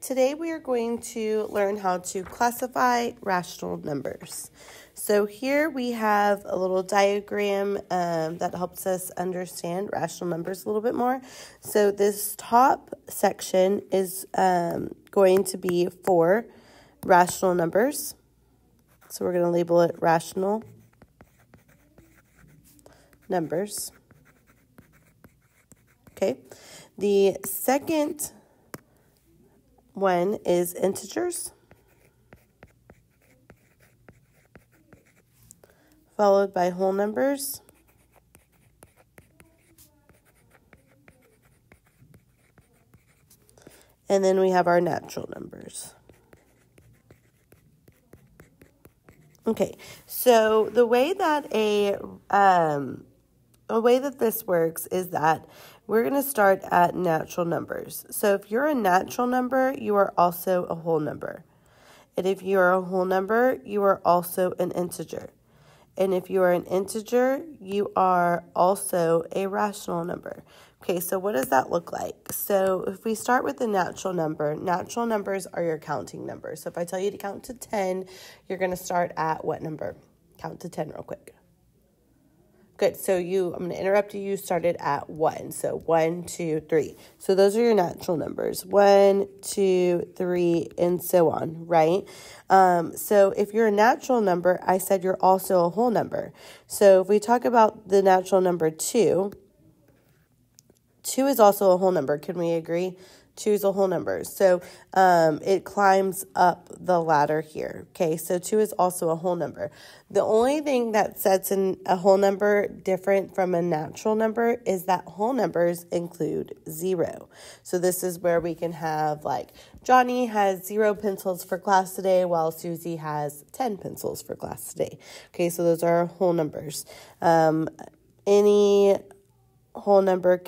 today we are going to learn how to classify rational numbers. So here we have a little diagram that helps us understand rational numbers a little bit more. So this top section is going to be for rational numbers. So we're going to label it rational numbers. Okay. The second one is integers, followed by whole numbers, and then we have our natural numbers. Okay, so the way that this works is that we're going to start at natural numbers. So if you're a natural number, you are also a whole number. And if you are a whole number, you are also an integer. And if you are an integer, you are also a rational number. Okay, so what does that look like? So if we start with the natural number, natural numbers are your counting numbers. So if I tell you to count to 10, you're going to start at what number? Count to 10 real quick. Good. So I'm going to interrupt you. You started at 1. So 1, 2, 3. So those are your natural numbers. 1, 2, 3, and so on, right? So if you're a natural number, I said you're also a whole number. So if we talk about the natural number 2, 2 is also a whole number. Can we agree? 2 is a whole number. So it climbs up the ladder here. Okay, so 2 is also a whole number. The only thing that sets in a whole number different from a natural number is that whole numbers include 0. So this is where we can have like Johnny has 0 pencils for class today while Susie has 10 pencils for class today. Okay, so those are whole numbers. Any whole number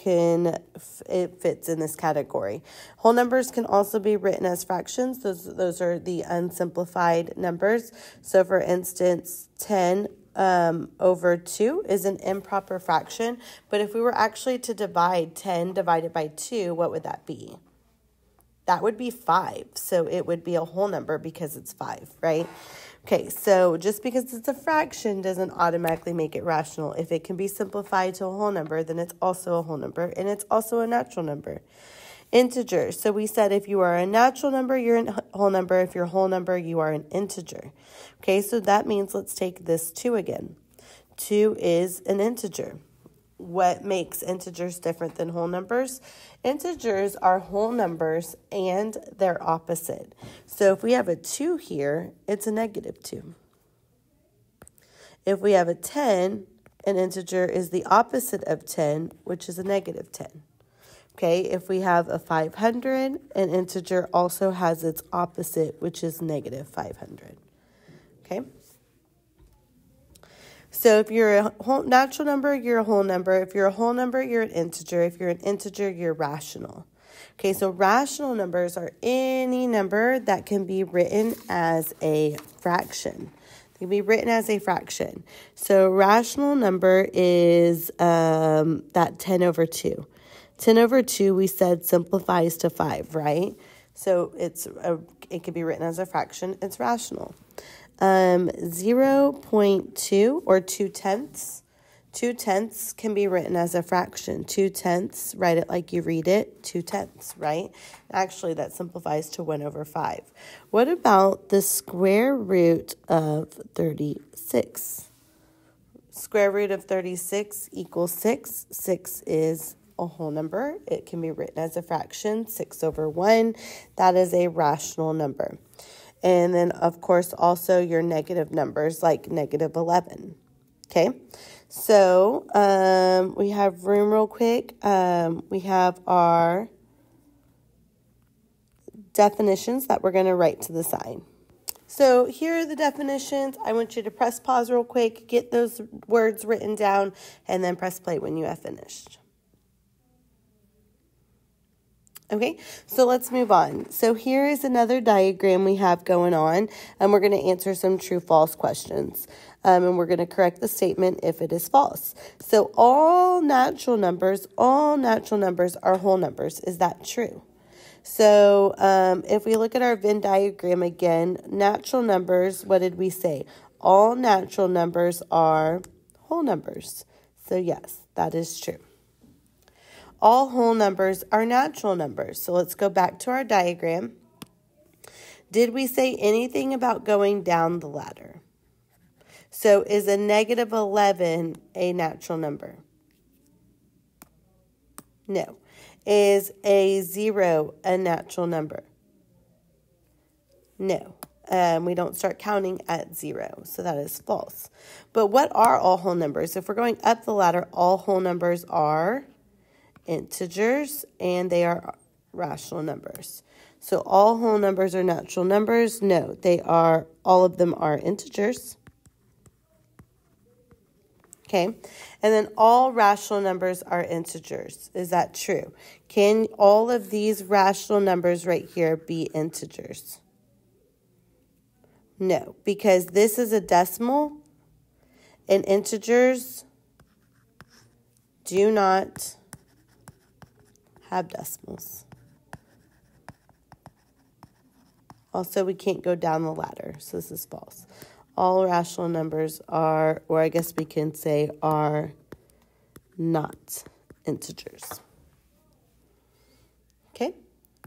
it fits in this category. Whole numbers can also be written as fractions. Those are the unsimplified numbers. So for instance, 10 over 2 is an improper fraction. But if we were actually to divide 10 divided by 2, what would that be? That would be 5. So it would be a whole number because it's 5, right? Okay, so just because it's a fraction doesn't automatically make it rational. If it can be simplified to a whole number, then it's also a whole number, and it's also a natural number. Integers. So we said if you are a natural number, you're a whole number. If you're a whole number, you are an integer. Okay, so that means let's take this 2 again. 2 is an integer. What makes integers different than whole numbers? Integers are whole numbers and they're opposite. So if we have a 2 here, it's a negative 2. If we have a 10, an integer is the opposite of 10, which is a negative 10. Okay, if we have a 500, an integer also has its opposite, which is negative 500. Okay. So if you're a whole natural number, you're a whole number. If you're a whole number, you're an integer. If you're an integer, you're rational. Okay, so rational numbers are any number that can be written as a fraction. They can be written as a fraction. So rational number is that 10 over 2. 10 over 2, we said, simplifies to 5, right? So it can be written as a fraction. It's rational. 0.2 or 2/10. 2/10 can be written as a fraction. 2/10, write it like you read it, 2/10, right? Actually, that simplifies to 1 over 5. What about the square root of 36? Square root of 36 equals 6. 6 is a whole number. It can be written as a fraction, 6 over 1. That is a rational number. And then, of course, also your negative numbers like negative 11. Okay, so we have room real quick. We have our definitions that we're going to write to the side. So here are the definitions. I want you to press pause real quick, get those words written down, and then press play when you have finished. Okay, so let's move on. So here is another diagram we have going on, and we're going to answer some true-false questions. And we're going to correct the statement if it is false. So all natural numbers are whole numbers. Is that true? So if we look at our Venn diagram again, natural numbers, what did we say? All natural numbers are whole numbers. So yes, that is true. All whole numbers are natural numbers. So let's go back to our diagram. Did we say anything about going down the ladder? So is a negative 11 a natural number? No. Is a 0 a natural number? No. We don't start counting at 0, so that is false. But what are all whole numbers? If we're going up the ladder, all whole numbers are integers, and they are rational numbers. So all whole numbers are natural numbers? No, all of them are integers. Okay, and then all rational numbers are integers. Is that true? Can all of these rational numbers right here be integers? No, because this is a decimal, and integers do not have decimals. Also, we can't go down the ladder, so this is false. All rational numbers are, or I guess we can say, are not integers. Okay,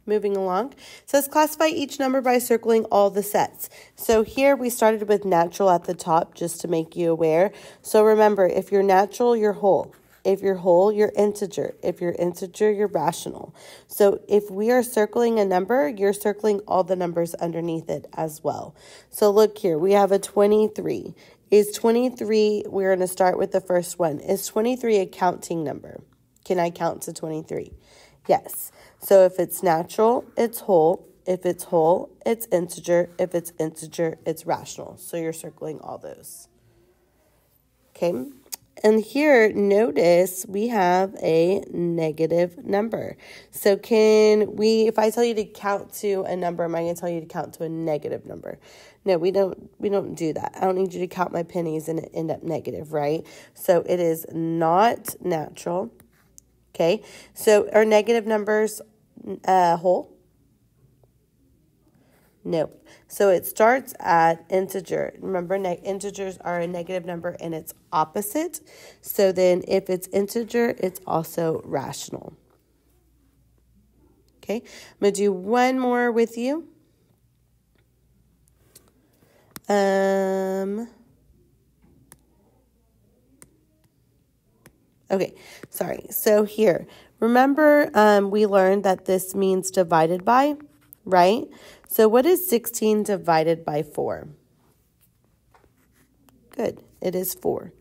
moving along. It says classify each number by circling all the sets. So here we started with natural at the top just to make you aware. So remember, if you're natural, you're whole. If you're whole, you're integer. If you're integer, you're rational. So if we are circling a number, you're circling all the numbers underneath it as well. So look here, we have a 23. Is 23, we're going to start with the first one. Is 23 a counting number? Can I count to 23? Yes. So if it's natural, it's whole. If it's whole, it's integer. If it's integer, it's rational. So you're circling all those. Okay. And here, notice we have a negative number. So if I tell you to count to a number, am I going to tell you to count to a negative number? No, we don't do that. I don't need you to count my pennies and end up negative, right? So it is not natural. Okay, so are negative numbers whole? Nope. So it starts at integer. Remember, integers are a negative number and it's opposite. So then if it's integer, it's also rational. Okay, I'm going to do one more with you. Okay, sorry. So here, remember we learned that this means divided by, right? So what is 16 divided by 4? Good, it is 4.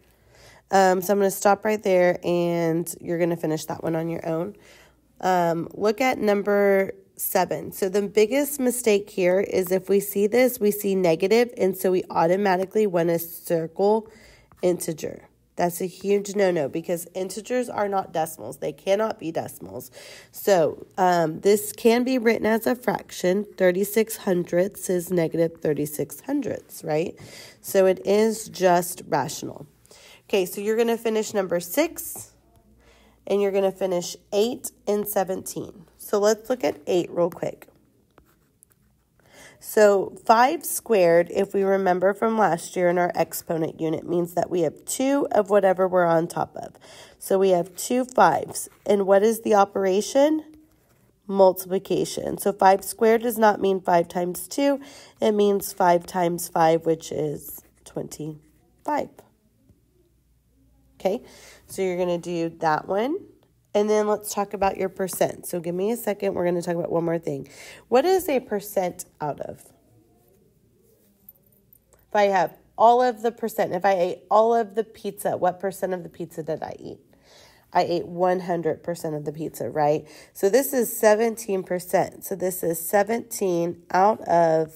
So I'm going to stop right there, and you're going to finish that one on your own. Look at number 7. So the biggest mistake here is if we see this, we see negative, and so we automatically want to circle integer. That's a huge no-no because integers are not decimals. They cannot be decimals. So this can be written as a fraction. 36 hundredths is negative 36 hundredths, right? So it is just rational. Okay, so you're going to finish number 6, and you're going to finish 8 and 17. So let's look at 8 real quick. So 5 squared, if we remember from last year in our exponent unit, means that we have 2 of whatever we're on top of. So we have 2 5s. And what is the operation? Multiplication. So 5 squared does not mean 5 times 2. It means 5 times 5, which is 25. Okay, so you're going to do that one. And then let's talk about your percent. So give me a second. We're going to talk about one more thing. What is a percent out of? If I have all of the percent, if I ate all of the pizza, what percent of the pizza did I eat? I ate 100% of the pizza, right? So this is 17%. So this is 17 out of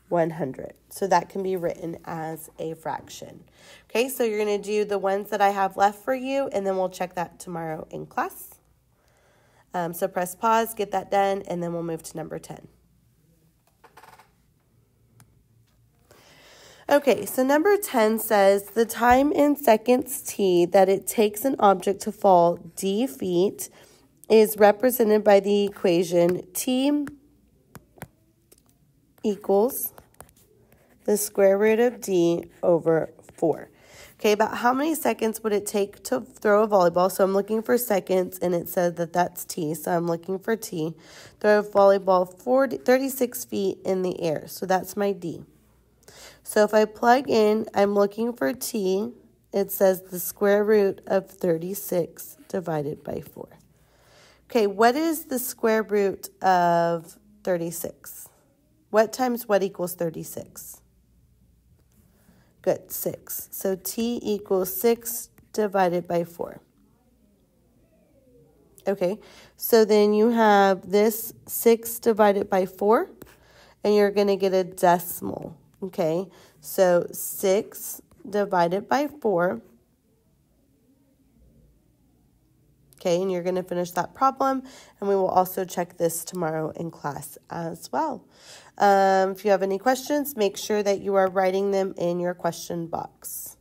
100. So that can be written as a fraction. Okay, so you're going to do the ones that I have left for you, and then we'll check that tomorrow in class. So press pause, get that done, and then we'll move to number 10. Okay, so number 10 says the time in seconds t that it takes an object to fall d feet is represented by the equation t equals the square root of d over 4. Okay, about how many seconds would it take to throw a volleyball? So I'm looking for seconds, and it said that that's t, so I'm looking for t. Throw a volleyball 36 feet in the air, so that's my d. So if I plug in, I'm looking for t. It says the square root of 36 divided by 4. Okay, what is the square root of 36? What times what equals 36? Good, 6. So t equals 6 divided by 4. Okay, so then you have this 6 divided by 4, and you're going to get a decimal. Okay, so 6 divided by 4. Okay, and you're going to finish that problem, and we will also check this tomorrow in class as well. If you have any questions, make sure that you are writing them in your question box.